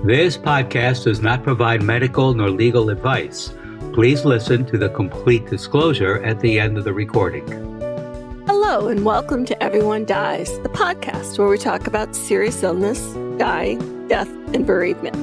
This podcast does not provide medical nor legal advice. Please listen to the complete disclosure at the end of the recording. Hello and welcome to Everyone Dies, the podcast where we talk about serious illness, dying, death, and bereavement.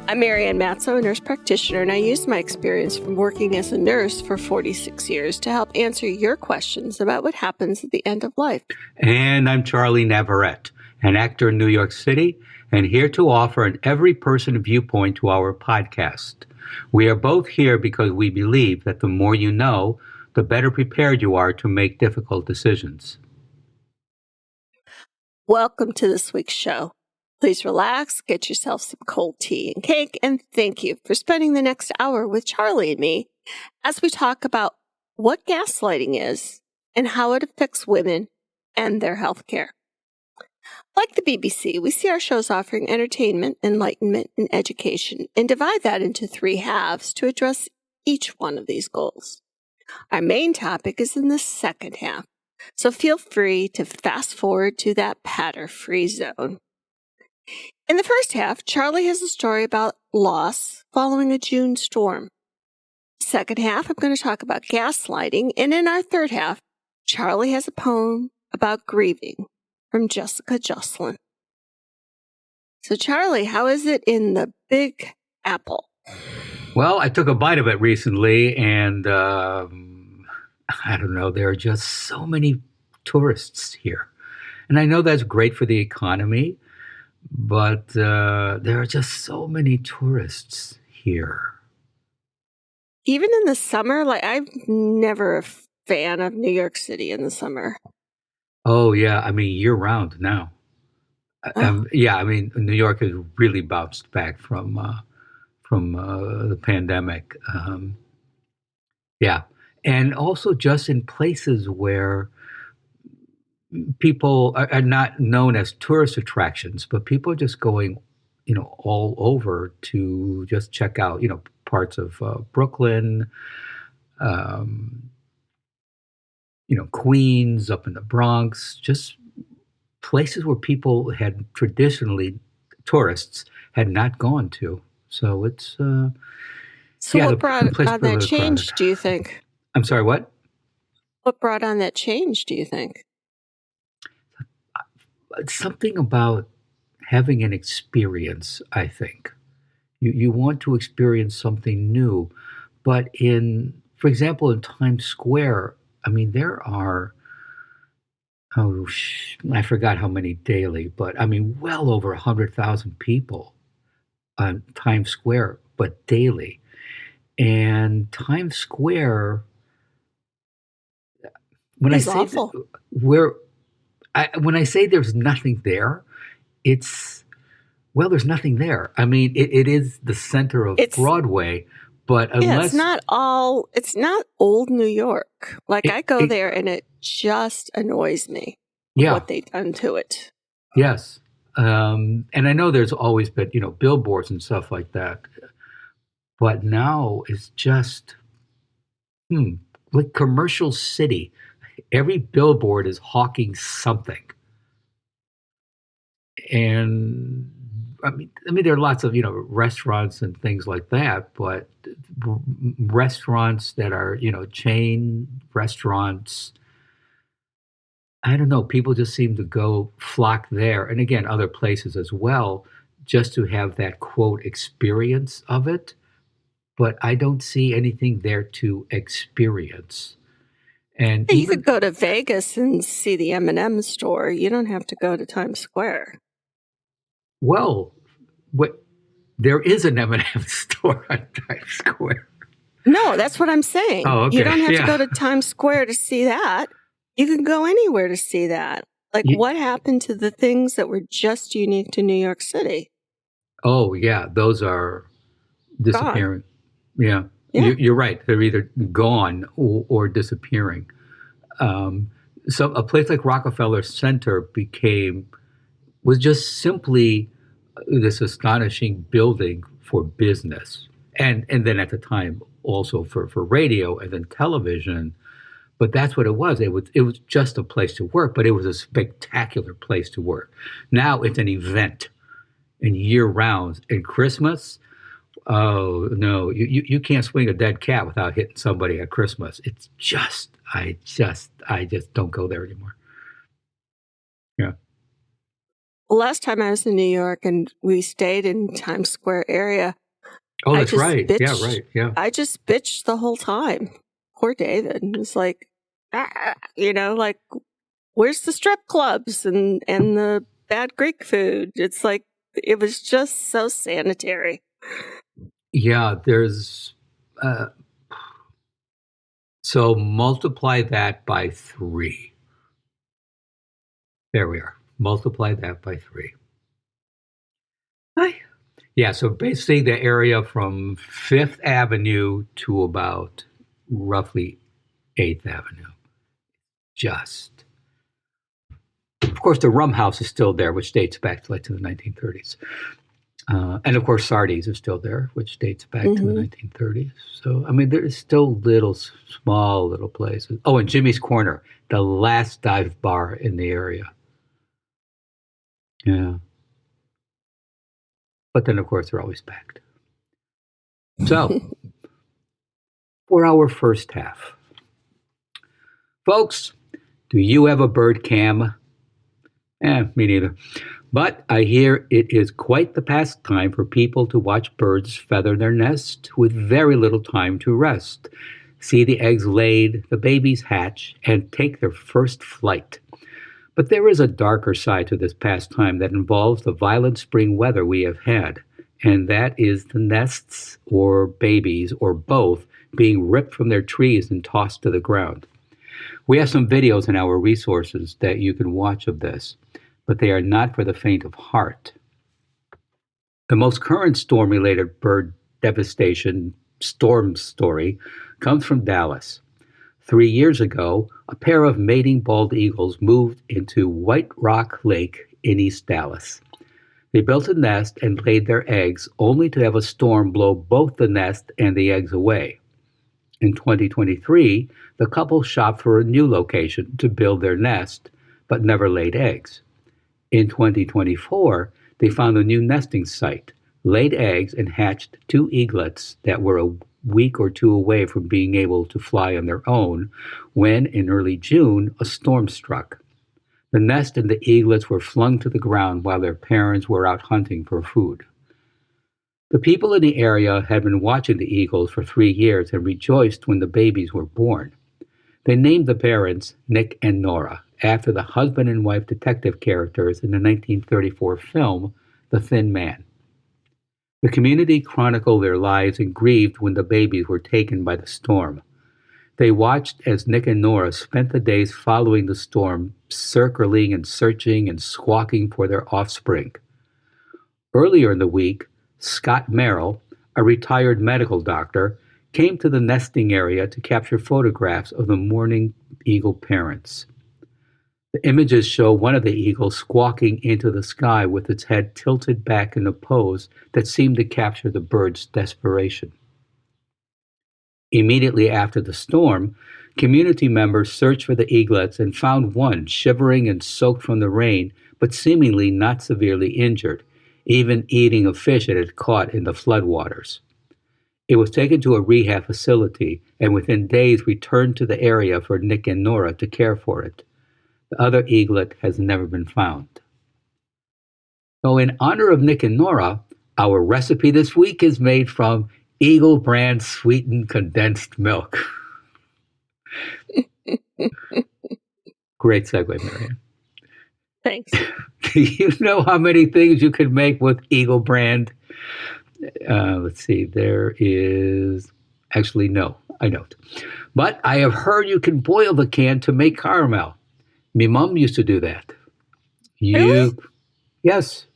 I'm Marianne Matzo, a nurse practitioner, and I use my experience from working as a nurse for 46 years to help answer your questions about what happens at the end of life. And I'm Charlie Navarrete, an actor in New York City, and here to offer an every-person viewpoint to our podcast. We are both here because we believe that the more you know, the better prepared you are to make difficult decisions. Welcome to this week's show. Please relax, get yourself some cold tea and cake, and thank you for spending the next hour with Charlie and me as we talk about what gaslighting is and how it affects women and their health care. Like the BBC, we see our shows offering entertainment, enlightenment, and education, and divide that into three halves to address each one of these goals. Our main topic is in the second half, so feel free to fast forward to that patter-free zone. In the first half, Charlie has a story about loss following a June storm. Second half, I'm going to talk about gaslighting, and in our third half, Charlie has a poem about grieving from Jocelyn. So Charlie, how is it in the Big Apple? Well, I took a bite of it recently, and I don't know, there are just so many tourists here. And I know that's great for the economy, but there are just so many tourists here. Even in the summer? Like, I'm never a fan of New York City in the summer. Oh, yeah. I mean, year-round now. Yeah, I mean, New York has really bounced back from the pandemic. Yeah. And also just in places where people are not known as tourist attractions, but people are just going, all over to just check out, parts of Brooklyn, Queens, up in the Bronx, just places where people had traditionally, tourists, had not gone to. So it's, what brought on that change, do you think? I'm sorry, what? What brought on that change, do you think? It's something about having an experience, I think. You want to experience something new. But for example, in Times Square, I mean, there are, I forgot how many daily, but I mean, well over 100,000 people on Times Square, but daily. And Times Square, when It's awful. When I say there's nothing there, there's nothing there. I mean, it is the center of Broadway, but unless it's not old New York. Like, I go there and it just annoys me what they've done to it. Yes. And I know there's always been, billboards and stuff like that. But now it's just, like commercial city. Every billboard is hawking something. And I mean, there are lots of, restaurants and things like that, but restaurants that are, chain restaurants, I don't know, people just seem to flock there. And again, other places as well, just to have that quote experience of it. But I don't see anything there to experience. And you could go to Vegas and see the M&M store. You don't have to go to Times Square. Well, there is an M&M store on Times Square. No, that's what I'm saying. Oh, okay. You don't have to go to Times Square to see that. You can go anywhere to see that. Like, what happened to the things that were just unique to New York City? Oh, yeah. Those are disappearing. Yeah. You're right. They're either gone or disappearing. So a place like Rockefeller Center was just simply this astonishing building for business. And then at the time also for radio and then television. But that's what it was. It was just a place to work, but it was a spectacular place to work. Now it's an event. and year round. And Christmas, oh no, you can't swing a dead cat without hitting somebody at Christmas. It's just I just don't go there anymore. Yeah. Last time I was in New York and we stayed in Times Square area, Oh, that's right. Yeah, right. Yeah. I just bitched the whole time. Poor David. It's like, like, where's the strip clubs and the bad Greek food? It's like, it was just so sanitary. Yeah, there's so multiply that by 3. There we are. Multiply that by 3. Hi. Yeah, so basically the area from 5th Avenue to about roughly 8th Avenue. Just. Of course, the Rum House is still there, which dates back to the 1930s. And of course, Sardi's is still there, which dates back to the 1930s. So, I mean, there's still small little places. Oh, and Jimmy's Corner, the last dive bar in the area. Yeah. But then, of course, they're always packed. So, for our first half, folks, do you have a bird cam? Me neither. But I hear it is quite the pastime for people to watch birds feather their nest with very little time to rest, see the eggs laid, the babies hatch, and take their first flight. But there is a darker side to this pastime that involves the violent spring weather we have had, and that is the nests or babies or both being ripped from their trees and tossed to the ground. We have some videos in our resources that you can watch of this, but they are not for the faint of heart. The most current storm-related bird devastation storm story comes from Dallas. 3 years ago, a pair of mating bald eagles moved into White Rock Lake in East Dallas. They built a nest and laid their eggs, only to have a storm blow both the nest and the eggs away. In 2023, the couple shopped for a new location to build their nest, but never laid eggs. In 2024, they found a new nesting site, laid eggs, and hatched 2 eaglets that were a week or 2 away from being able to fly on their own when, in early June, a storm struck. The nest and the eaglets were flung to the ground while their parents were out hunting for food. The people in the area had been watching the eagles for 3 years and rejoiced when the babies were born. They named the parents Nick and Nora, after the husband and wife detective characters in the 1934 film The Thin Man. The community chronicled their lives and grieved when the babies were taken by the storm. They watched as Nick and Nora spent the days following the storm, circling and searching and squawking for their offspring. Earlier in the week, Scott Merrill, a retired medical doctor, came to the nesting area to capture photographs of the mourning eagle parents. The images show one of the eagles squawking into the sky with its head tilted back in a pose that seemed to capture the bird's desperation. Immediately after the storm, community members searched for the eaglets and found one shivering and soaked from the rain, but seemingly not severely injured, even eating a fish it had caught in the floodwaters. It was taken to a rehab facility and within days returned to the area for Nick and Nora to care for it. The other eaglet has never been found. So in honor of Nick and Nora, our recipe this week is made from Eagle brand sweetened condensed milk. Great segue, Marianne. Thanks. Do you know how many things you could make with Eagle brand? Let's see, there is... Actually, no, I don't. But I have heard you can boil the can to make caramel. My mom used to do that. Really? Yes.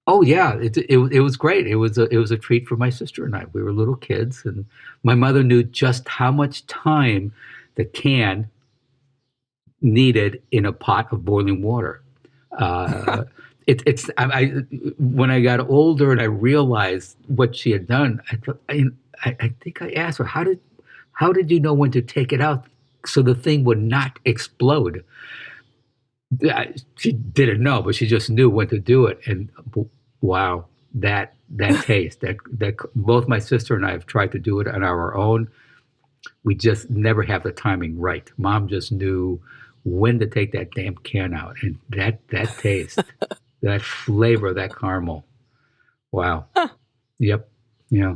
Oh yeah, it was great. It was a treat for my sister and I. We were little kids, and my mother knew just how much time the can needed in a pot of boiling water. When I got older and I realized what she had done, I think I asked her, how did you know when to take it out so the thing would not explode? She didn't know, but she just knew when to do it. And Wow, that taste, that both my sister and I have tried to do it on our own. We just never have the timing right. Mom just knew when to take that damn can out, and that taste, that flavor of that caramel. Wow. Huh. Yep. Yeah.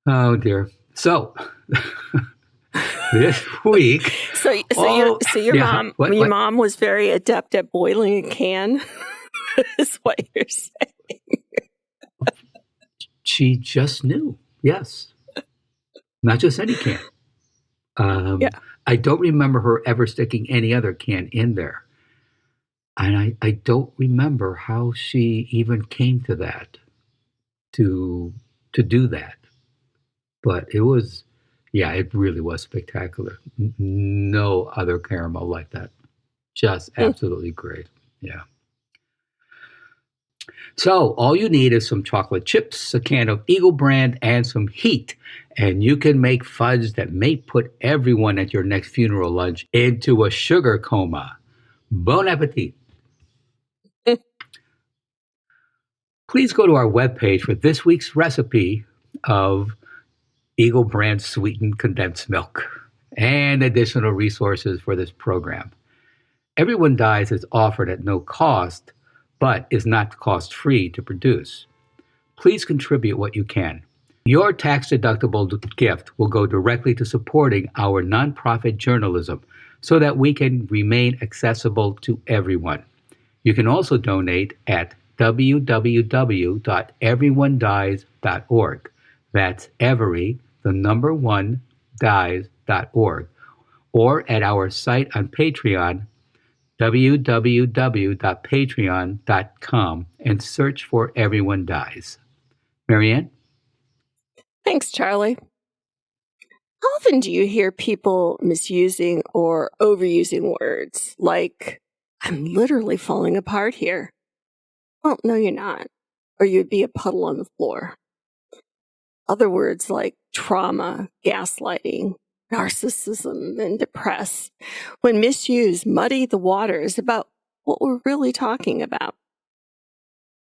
Oh dear. So this week, So your yeah. mom What? your What? mom was very adept at boiling a can, is what you're saying. She just knew. Yes. Not just any can. Yeah. I don't remember her ever sticking any other can in there. And I don't remember how she even came to that, to do that. But it was, yeah, it really was spectacular. No other caramel like that. Just Mm. absolutely great. Yeah. So all you need is some chocolate chips, a can of Eagle brand, and some heat. And you can make fudge that may put everyone at your next funeral lunch into a sugar coma. Bon appetit. Please go to our webpage for this week's recipe of Eagle brand sweetened condensed milk and additional resources for this program. Everyone Dies is offered at no cost, but is not cost free to produce. Please contribute what you can. Your tax-deductible gift will go directly to supporting our nonprofit journalism so that we can remain accessible to everyone. You can also donate at www.everyonedies.org. That's every, the number one, dies.org. Or at our site on Patreon, www.patreon.com, and search for Everyone Dies. Marianne? Thanks, Charlie. How often do you hear people misusing or overusing words like, I'm literally falling apart here? Well, no, you're not, or you'd be a puddle on the floor. Other words like trauma, gaslighting, narcissism, and depress, when misused, muddy the waters about what we're really talking about.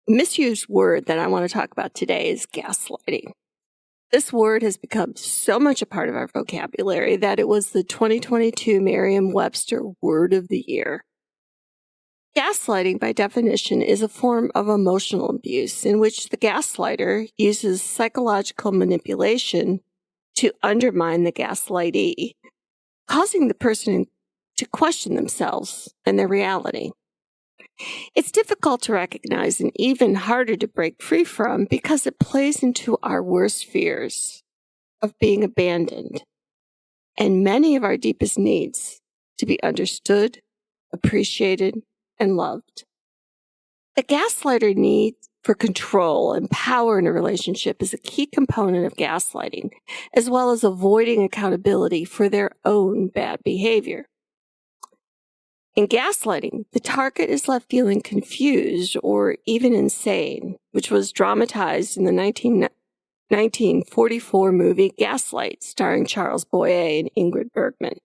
The misused word that I want to talk about today is gaslighting. This word has become so much a part of our vocabulary that it was the 2022 Merriam-Webster Word of the Year. Gaslighting, by definition, is a form of emotional abuse in which the gaslighter uses psychological manipulation to undermine the gaslightee, causing the person to question themselves and their reality. It's difficult to recognize and even harder to break free from because it plays into our worst fears of being abandoned and many of our deepest needs to be understood, appreciated, and loved. The gaslighter need for control and power in a relationship is a key component of gaslighting, as well as avoiding accountability for their own bad behavior. In gaslighting, the target is left feeling confused or even insane, which was dramatized in the 1944 movie Gaslight, starring Charles Boyer and Ingrid Bergman.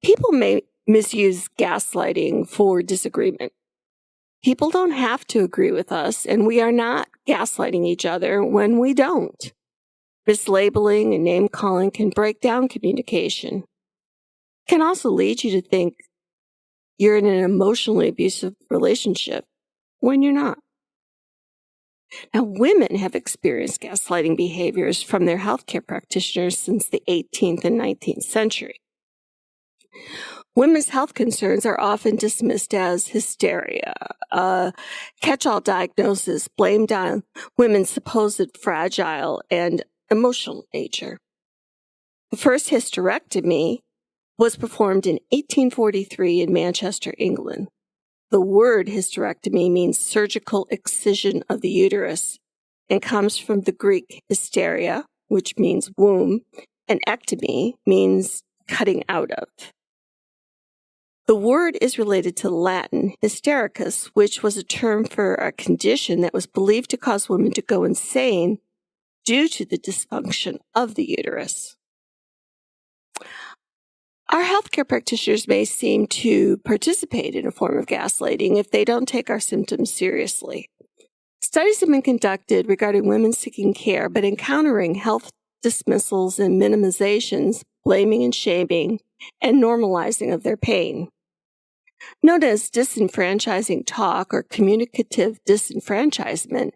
People may misuse gaslighting for disagreement. People don't have to agree with us, and we are not gaslighting each other when we don't. Mislabeling and name-calling can break down communication. It can also lead you to think you're in an emotionally abusive relationship when you're not. Now, women have experienced gaslighting behaviors from their healthcare practitioners since the 18th and 19th century. Women's health concerns are often dismissed as hysteria, a catch-all diagnosis blamed on women's supposed fragile and emotional nature. The first hysterectomy was performed in 1843 in Manchester, England. The word hysterectomy means surgical excision of the uterus and comes from the Greek hysteria, which means womb, and ectomy means cutting out of. The word is related to Latin hystericus, which was a term for a condition that was believed to cause women to go insane due to the dysfunction of the uterus. Our healthcare practitioners may seem to participate in a form of gaslighting if they don't take our symptoms seriously. Studies have been conducted regarding women seeking care but encountering health dismissals and minimizations, blaming and shaming, and normalizing of their pain. Known as disenfranchising talk or communicative disenfranchisement,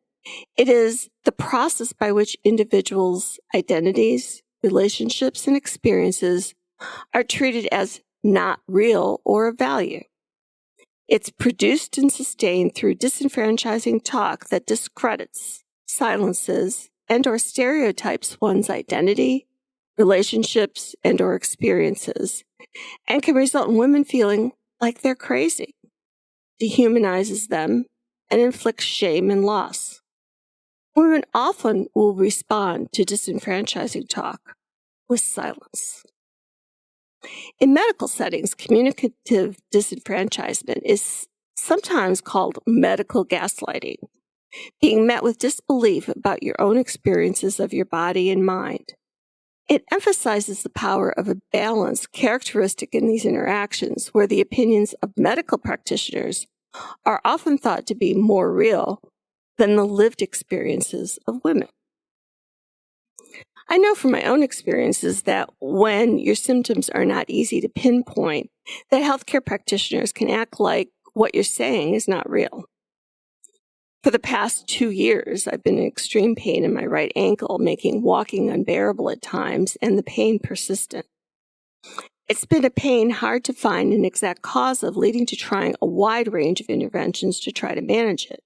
it is the process by which individuals' identities, relationships, and experiences are treated as not real or of value. It's produced and sustained through disenfranchising talk that discredits, silences, and/or stereotypes one's identity, relationships, and/or experiences, and can result in women feeling like they're crazy, dehumanizes them, and inflicts shame and loss. Women often will respond to disenfranchising talk with silence. In medical settings, communicative disenfranchisement is sometimes called medical gaslighting, being met with disbelief about your own experiences of your body and mind. It emphasizes the power of a balance characteristic in these interactions, where the opinions of medical practitioners are often thought to be more real than the lived experiences of women. I know from my own experiences that when your symptoms are not easy to pinpoint, that healthcare practitioners can act like what you're saying is not real. For the past 2 years, I've been in extreme pain in my right ankle, making walking unbearable at times and the pain persistent. It's been a pain hard to find an exact cause of, leading to trying a wide range of interventions to try to manage it.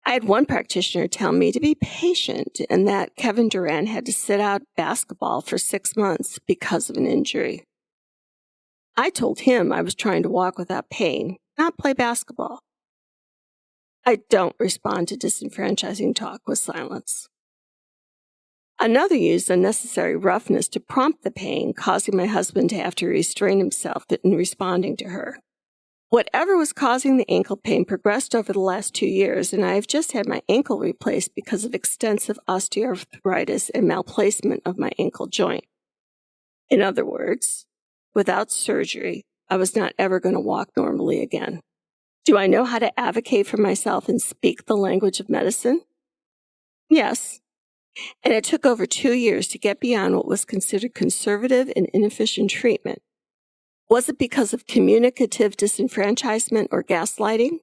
I had one practitioner tell me to be patient and that Kevin Durant had to sit out basketball for 6 months because of an injury. I told him I was trying to walk without pain, not play basketball. I don't respond to disenfranchising talk with silence. Another used unnecessary roughness to prompt the pain, causing my husband to have to restrain himself in responding to her. Whatever was causing the ankle pain progressed over the last 2 years, and I have just had my ankle replaced because of extensive osteoarthritis and malplacement of my ankle joint. In other words, without surgery, I was not ever going to walk normally again. Do I know how to advocate for myself and speak the language of medicine? Yes. And it took over 2 years to get beyond what was considered conservative and inefficient treatment. Was it because of communicative disenfranchisement or gaslighting?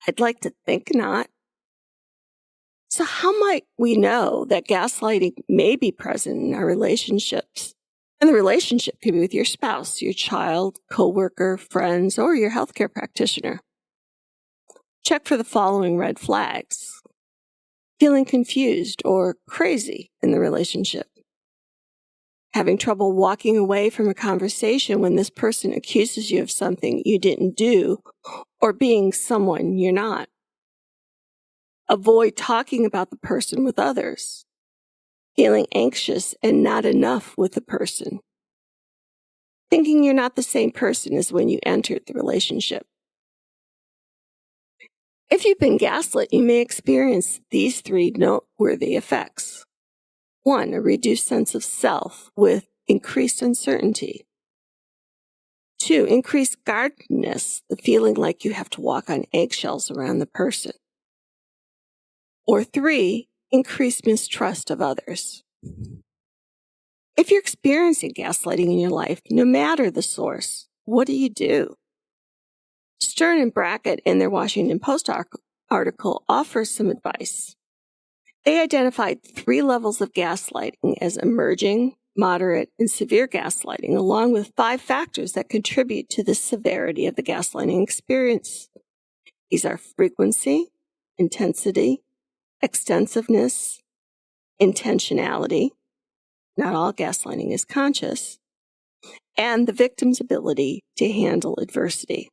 I'd like to think not. So how might we know that gaslighting may be present in our relationships? And the relationship could be with your spouse, your child, coworker, friends, or your healthcare practitioner. Check for the following red flags. Feeling confused or crazy in the relationship. Having trouble walking away from a conversation when this person accuses you of something you didn't do or being someone you're not. Avoid talking about the person with others. Feeling anxious and not enough with the person. Thinking you're not the same person as when you entered the relationship. If you've been gaslit, you may experience these 3 noteworthy effects. 1, a reduced sense of self with increased uncertainty. 2, increased guardedness, the feeling like you have to walk on eggshells around the person. Or 3, increased mistrust of others. If you're experiencing gaslighting in your life, no matter the source, what do? Stern and Brackett, in their Washington Post article, offers some advice. They identified 3 levels of gaslighting as emerging, moderate, and severe gaslighting, along with 5 factors that contribute to the severity of the gaslighting experience. These are frequency, intensity, extensiveness, intentionality, not all gaslighting is conscious, and the victim's ability to handle adversity.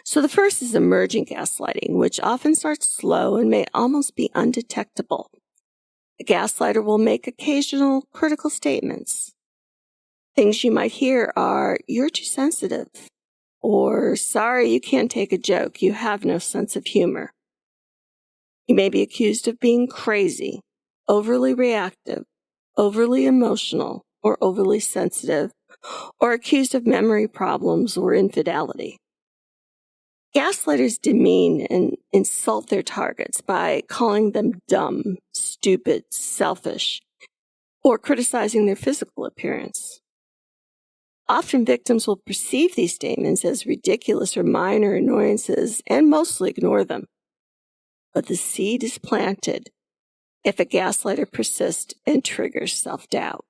So the first is emerging gaslighting, which often starts slow and may almost be undetectable. The gaslighter will make occasional critical statements. Things you might hear are, "You're too sensitive," or "Sorry, you can't take a joke, you have no sense of humor." You may be accused of being crazy, overly reactive, overly emotional, or overly sensitive, or accused of memory problems or infidelity. Gaslighters demean and insult their targets by calling them dumb, stupid, selfish, or criticizing their physical appearance. Often victims will perceive these statements as ridiculous or minor annoyances and mostly ignore them. But the seed is planted if a gaslighter persists and triggers self-doubt.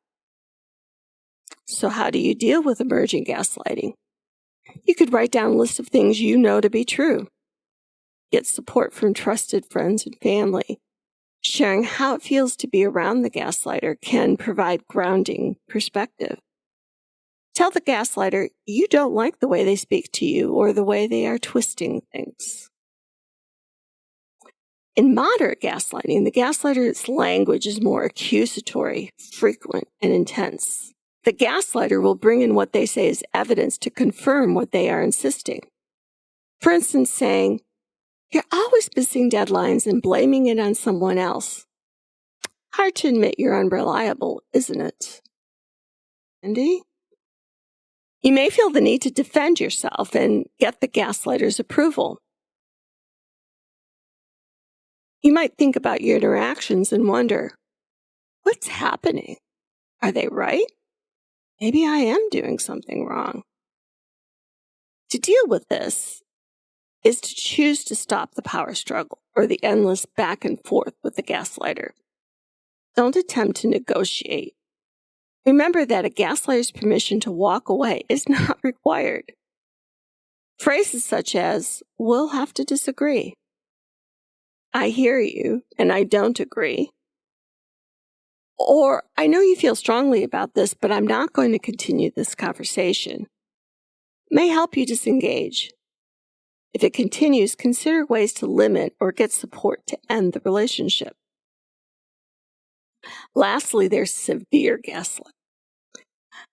So how do you deal with emerging gaslighting? You could write down a list of things you know to be true. Get support from trusted friends and family. Sharing how it feels to be around the gaslighter can provide grounding perspective. Tell the gaslighter you don't like the way they speak to you or the way they are twisting things. In moderate gaslighting, the gaslighter's language is more accusatory, frequent, and intense. The gaslighter will bring in what they say as evidence to confirm what they are insisting. For instance, saying, "You're always missing deadlines and blaming it on someone else. Hard to admit you're unreliable, isn't it?" Andy? You may feel the need to defend yourself and get the gaslighter's approval. You might think about your interactions and wonder, what's happening? Are they right? Maybe I am doing something wrong. To deal with this is to choose to stop the power struggle or the endless back and forth with the gaslighter. Don't attempt to negotiate. Remember that a gaslighter's permission to walk away is not required. Phrases such as, "We'll have to disagree," "I hear you and I don't agree," or "I know you feel strongly about this, but I'm not going to continue this conversation," may help you disengage. If it continues, consider ways to limit or get support to end the relationship. Lastly, there's severe gaslighting.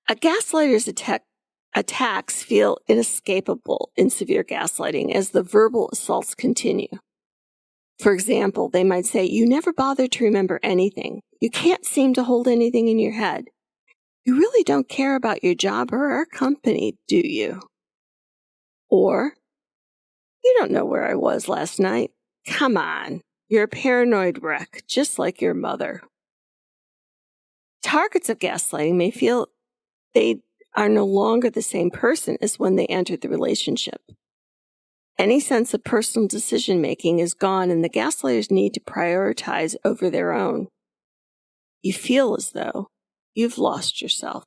A gaslighter's attacks feel inescapable in severe gaslighting as the verbal assaults continue. For example, they might say, "You never bother to remember anything. You can't seem to hold anything in your head. You really don't care about your job or our company, do you?" Or, "You don't know where I was last night. Come on, you're a paranoid wreck, just like your mother." Targets of gaslighting may feel they are no longer the same person as when they entered the relationship. Any sense of personal decision-making is gone, and the gaslighters need to prioritize over their own. You feel as though you've lost yourself.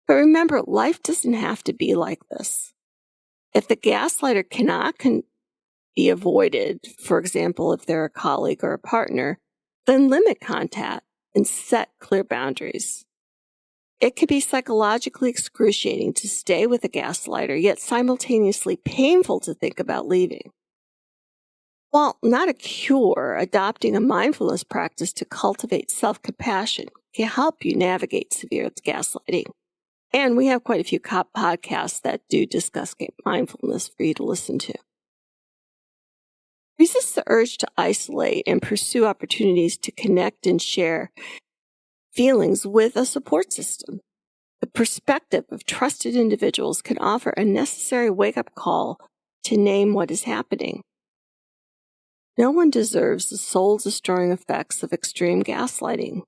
But remember, life doesn't have to be like this. If the gaslighter cannot be avoided, for example, if they're a colleague or a partner, then limit contact and set clear boundaries. It can be psychologically excruciating to stay with a gaslighter, yet simultaneously painful to think about leaving. While not a cure, adopting a mindfulness practice to cultivate self-compassion can help you navigate severe gaslighting. And we have quite a few podcasts that do discuss mindfulness for you to listen to. Resist the urge to isolate and pursue opportunities to connect and share feelings with a support system. The perspective of trusted individuals can offer a necessary wake-up call to name what is happening. No one deserves the soul-destroying effects of extreme gaslighting.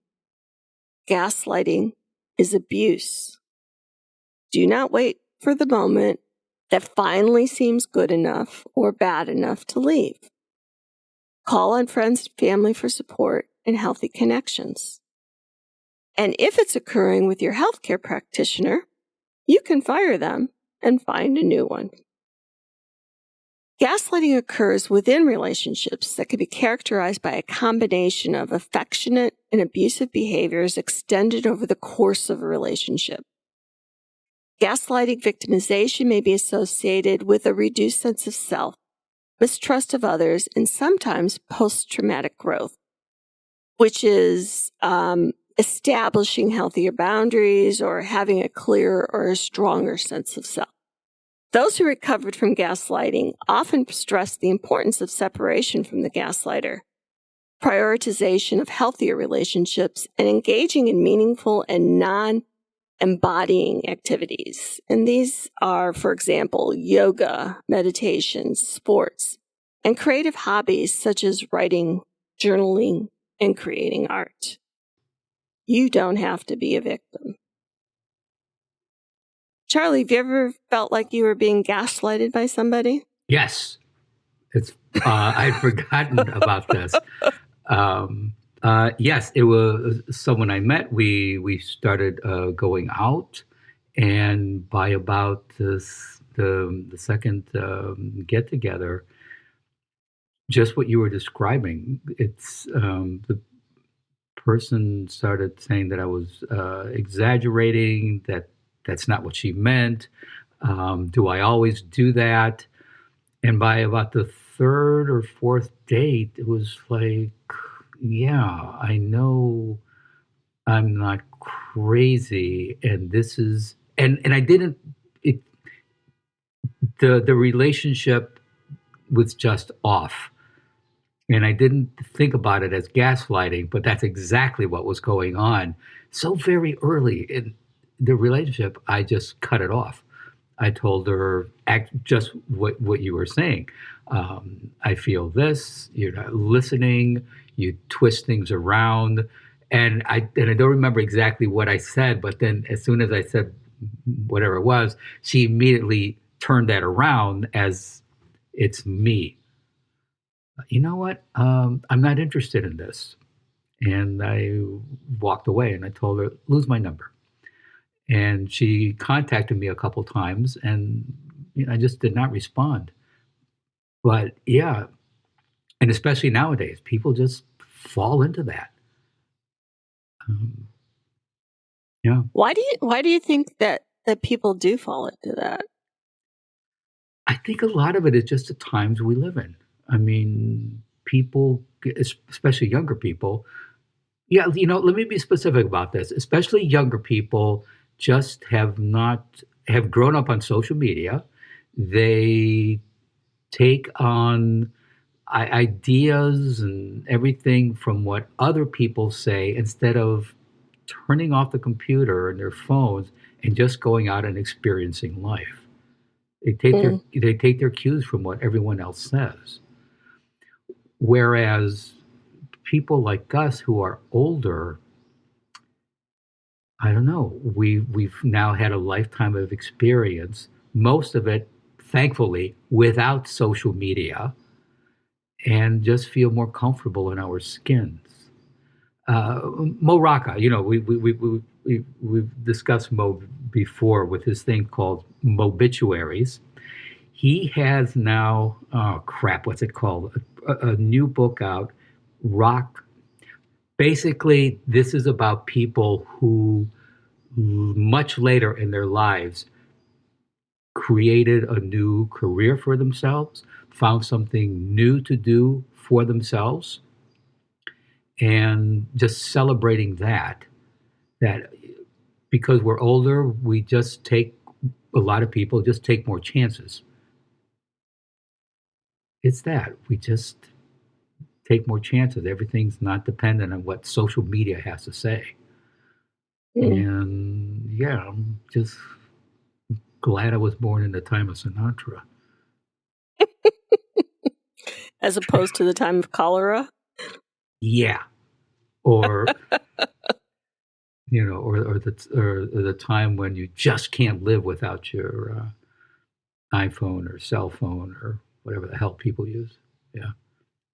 Gaslighting is abuse. Do not wait for the moment that finally seems good enough or bad enough to leave. Call on friends and family for support and healthy connections. And if it's occurring with your healthcare practitioner, you can fire them and find a new one. Gaslighting occurs within relationships that can be characterized by a combination of affectionate and abusive behaviors extended over the course of a relationship. Gaslighting victimization may be associated with a reduced sense of self, mistrust of others, and sometimes post-traumatic growth, which is establishing healthier boundaries or having a clearer or a stronger sense of self. Those who recovered from gaslighting often stress the importance of separation from the gaslighter. prioritization of healthier relationships, and engaging in meaningful and non-embodying activities. And these are, for example, yoga, meditation, sports, and creative hobbies such as writing, journaling, and creating art. You don't have to be a victim. Charlie, have you ever felt like you were being gaslighted by somebody? Yes, it's. I'd forgotten about this. Yes, it was someone I met. We started going out, and by about the second get together, just what you were describing. It's the person started saying that I was exaggerating. That's not what she meant. Do I always do that? And by about the third or fourth date, it was like, yeah, I know I'm not crazy, and this is, and I didn't. It the relationship was just off, and I didn't think about it as gaslighting, but that's exactly what was going on. So very early in the relationship, I just cut it off. I told her just what you were saying. I feel this. You're not listening. You twist things around, and I don't remember exactly what I said. But then, as soon as I said whatever it was, she immediately turned that around as it's me. You know what? I'm not interested in this, and I walked away. And I told her, lose my number. And she contacted me a couple times, and I just did not respond. But yeah, and especially nowadays, people just fall into that. Um, yeah, Why do you think that people do fall into that? I think a lot of it is just the times we live in. I mean, people, especially younger people. Yeah, let me be specific about this. Especially younger people just have grown up on social media. They take on ideas and everything from what other people say instead of turning off the computer and their phones and just going out and experiencing life. Mm. They take their cues from what everyone else says. Whereas people like us who are older, I don't know, we've now had a lifetime of experience, most of it, thankfully, without social media, and just feel more comfortable in our skins. Mo Rocca, we've discussed Mo before with his thing called Mobituaries. He has now, oh crap, what's it called? A new book out, Rock. Basically, this is about people who, much later in their lives, created a new career for themselves, found something new to do for themselves, and just celebrating that because we're older, we just take, a lot of people just take more chances. It's that we just take more chances. Everything's not dependent on what social media has to say. Mm. And yeah, I'm just glad I was born in the time of Sinatra. As opposed to the time of cholera? Yeah. Or or the time when you just can't live without your iPhone or cell phone or whatever the hell people use. Yeah.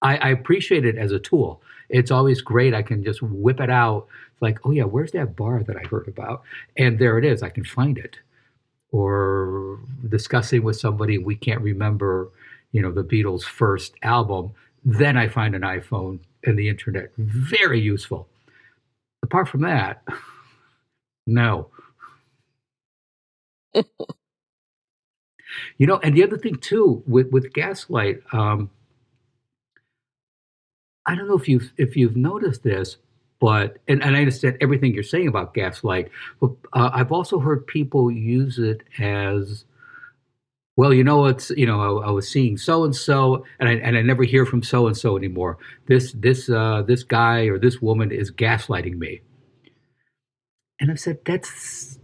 I appreciate it as a tool. It's always great. I can just whip it out. It's like, oh yeah, where's that bar that I heard about? And there it is. I can find it. Or discussing with somebody, we can't remember, the Beatles' first album. Then I find an iPhone and the internet. Very useful. Apart from that, no. And the other thing too with Gaslight, I don't know if you've noticed this, but and I understand everything you're saying about Gaslight, but I've also heard people use it as well, I was seeing so and so, and I never hear from so and so anymore. This guy or this woman is gaslighting me. And I said, that's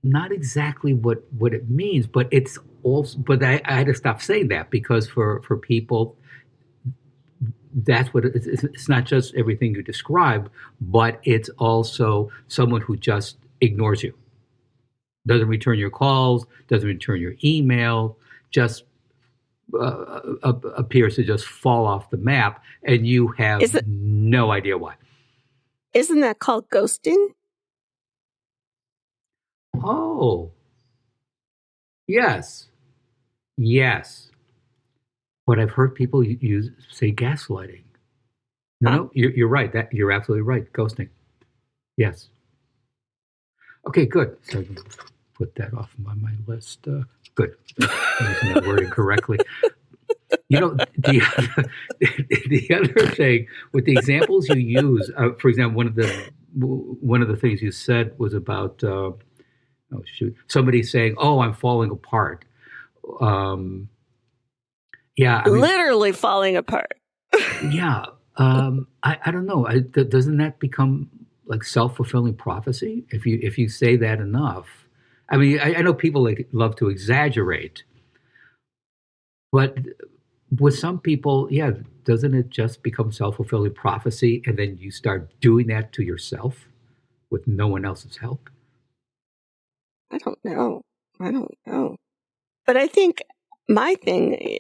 not exactly what it means, but it's also, but I had to stop saying that because for people, that's what it's not just everything you describe, but it's also someone who just ignores you, doesn't return your calls, doesn't return your email, just appears to just fall off the map, and you have Is it, no idea why. isn't that called ghosting? Oh, yes, yes. But I've heard people say gaslighting. No, Huh. no, you're right. That you're absolutely right. Ghosting. Yes. Okay, good. So I can put that off my list. Good. Using that wording correctly. The other thing with the examples you use, for example, one of the things you said was about oh shoot, somebody saying, "Oh, I'm falling apart." Um, yeah, I mean, Literally falling apart. yeah. I don't know. Doesn't that become like self-fulfilling prophecy if you say that enough? I mean, I know people like love to exaggerate, but with some people, yeah, doesn't it just become self-fulfilling prophecy, and then you start doing that to yourself with no one else's help? I don't know. I don't know. But I think my thing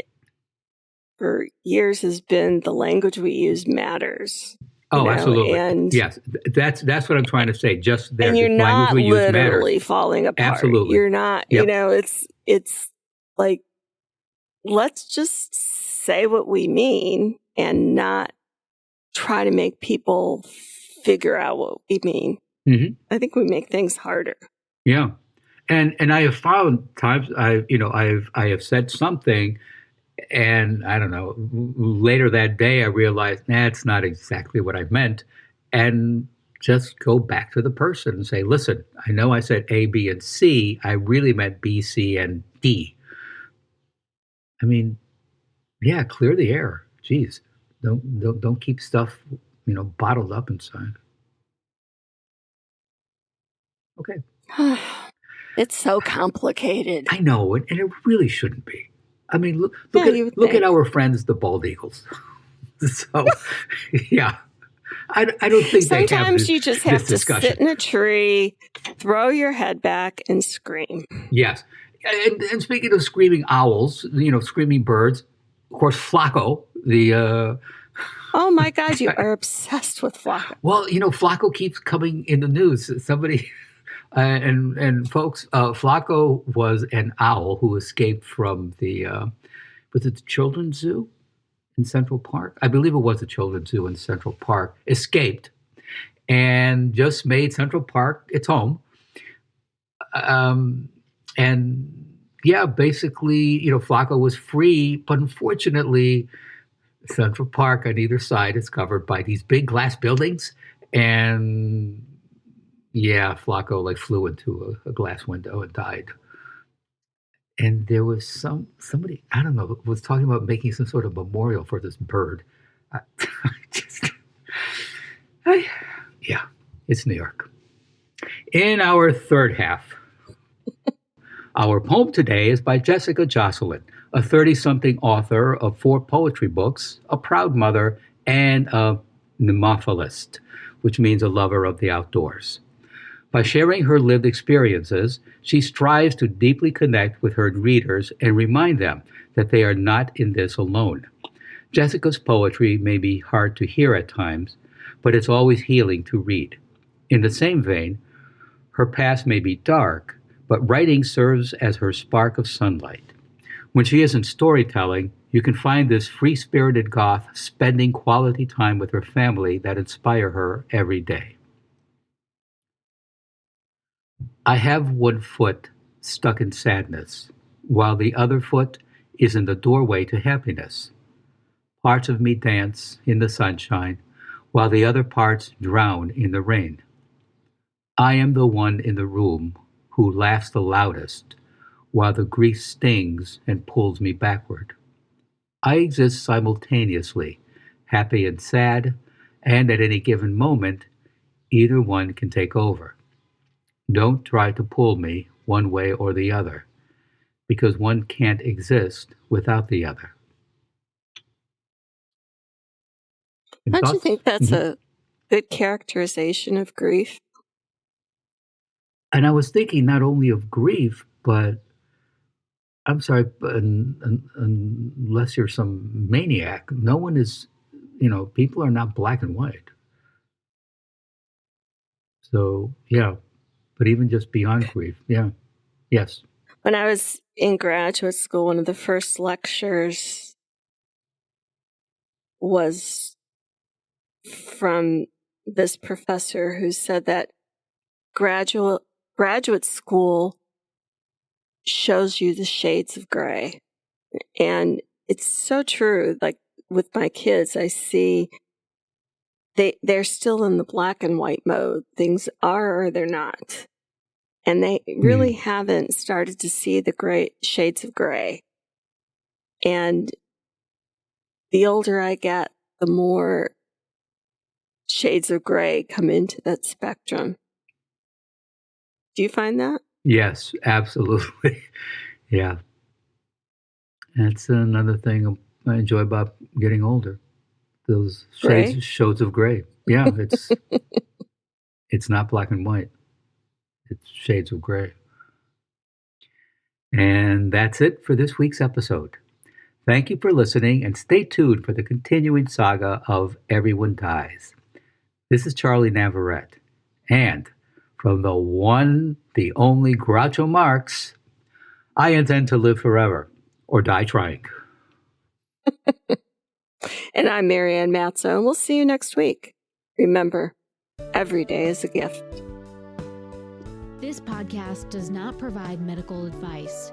for years has been the language we use matters. Oh, absolutely. And Yes, that's what I'm trying to say. Just there, and the you're language not we use matters. literally falling apart. Absolutely. You're not, Yep. it's like, let's just say what we mean and not try to make people figure out what we mean. Mm-hmm. I think we make things harder. Yeah, and I have found times I have said something, and I don't know. Later that day, I realized that's not exactly what I meant, and just go back to the person and say, "Listen, I know I said A, B, and C. I really meant B, C, and D. I mean, yeah, clear the air. Jeez, don't keep stuff bottled up inside." Okay, It's so complicated. I know, and it really shouldn't be. I mean, look Yeah, at you would look at think. our friends, the bald eagles. So, yeah, I don't think they have Sometimes you just have this to sit discussion. in a tree, throw your head back, and scream. Yes, and speaking of screaming owls, screaming birds, of course, Flacco, the Oh my God, you are obsessed with Flocka. well, Flacco keeps coming in the news. Somebody and folks, Flacco was an owl who escaped from the was it the children's zoo in Central Park? I believe it was the children's zoo in Central Park. Escaped and just made Central Park its home. Um, and yeah, basically, Flacco was free, but unfortunately, Central Park on either side is covered by these big glass buildings, and yeah, Flacco like flew into a glass window and died. And there was somebody I don't know was talking about making some sort of memorial for this bird. I, just, I, yeah, it's New York. In our third half, our poem today is by Jessica Jocelyn, a 30-something author of 4 poetry books, a proud mother, and a nemophilist, which means a lover of the outdoors. By sharing her lived experiences, she strives to deeply connect with her readers and remind them that they are not in this alone. Jessica's poetry may be hard to hear at times, but it's always healing to read. In the same vein, her past may be dark, but writing serves as her spark of sunlight. When she isn't storytelling, you can find this free-spirited goth spending quality time with her family that inspire her every day. I have one foot stuck in sadness, while the other foot is in the doorway to happiness. Parts of me dance in the sunshine, while the other parts drown in the rain. I am the one in the room who laughs the loudest while the grief stings and pulls me backward. I exist simultaneously, happy and sad, and at any given moment, either one can take over. Don't try to pull me one way or the other, because one can't exist without the other. And Don't you thoughts? think that's Mhm. a good characterization of grief? And I was thinking not only of grief, but I'm sorry, but unless you're some maniac, no one is, people are not black and white. So, yeah, but even just beyond grief, yeah, yes. When I was in graduate school, one of the first lectures was from this professor who said that graduate school shows you the shades of gray. And it's so true. Like with my kids, I see they're still in the black and white mode. Things are or they're not. And they really haven't started to see the gray shades of gray. And the older I get, the more shades of gray come into that spectrum. Do you find that? Yes, absolutely. Yeah. That's another thing I enjoy about getting older. Those Gray? shades of gray. Yeah, it's not black and white. It's shades of gray. And that's it for this week's episode. Thank you for listening, and stay tuned for the continuing saga of Everyone Dies. This is Charlie Navarrete, and from the one, the only Groucho Marx, I intend to live forever, or die trying. And I'm Marianne Matzo, and we'll see you next week. Remember, every day is a gift. This podcast does not provide medical advice.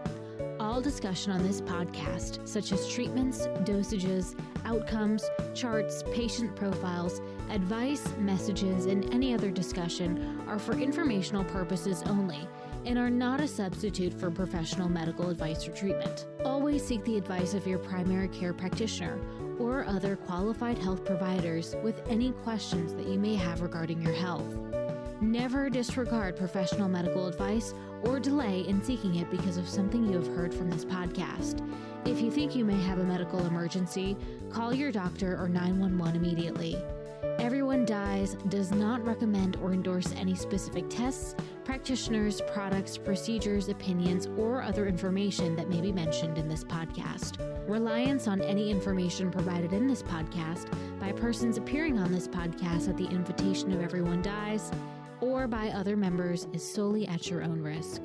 All discussion on this podcast, such as treatments, dosages, outcomes, charts, patient profiles, advice, messages, and any other discussion are for informational purposes only and are not a substitute for professional medical advice or treatment. Always seek the advice of your primary care practitioner or other qualified health providers with any questions that you may have regarding your health. Never disregard professional medical advice or delay in seeking it because of something you have heard from this podcast. If you think you may have a medical emergency, call your doctor or 911 immediately. Everyone Dies does not recommend or endorse any specific tests, practitioners, products, procedures, opinions, or other information that may be mentioned in this podcast. Reliance on any information provided in this podcast by persons appearing on this podcast at the invitation of Everyone Dies or by other members is solely at your own risk.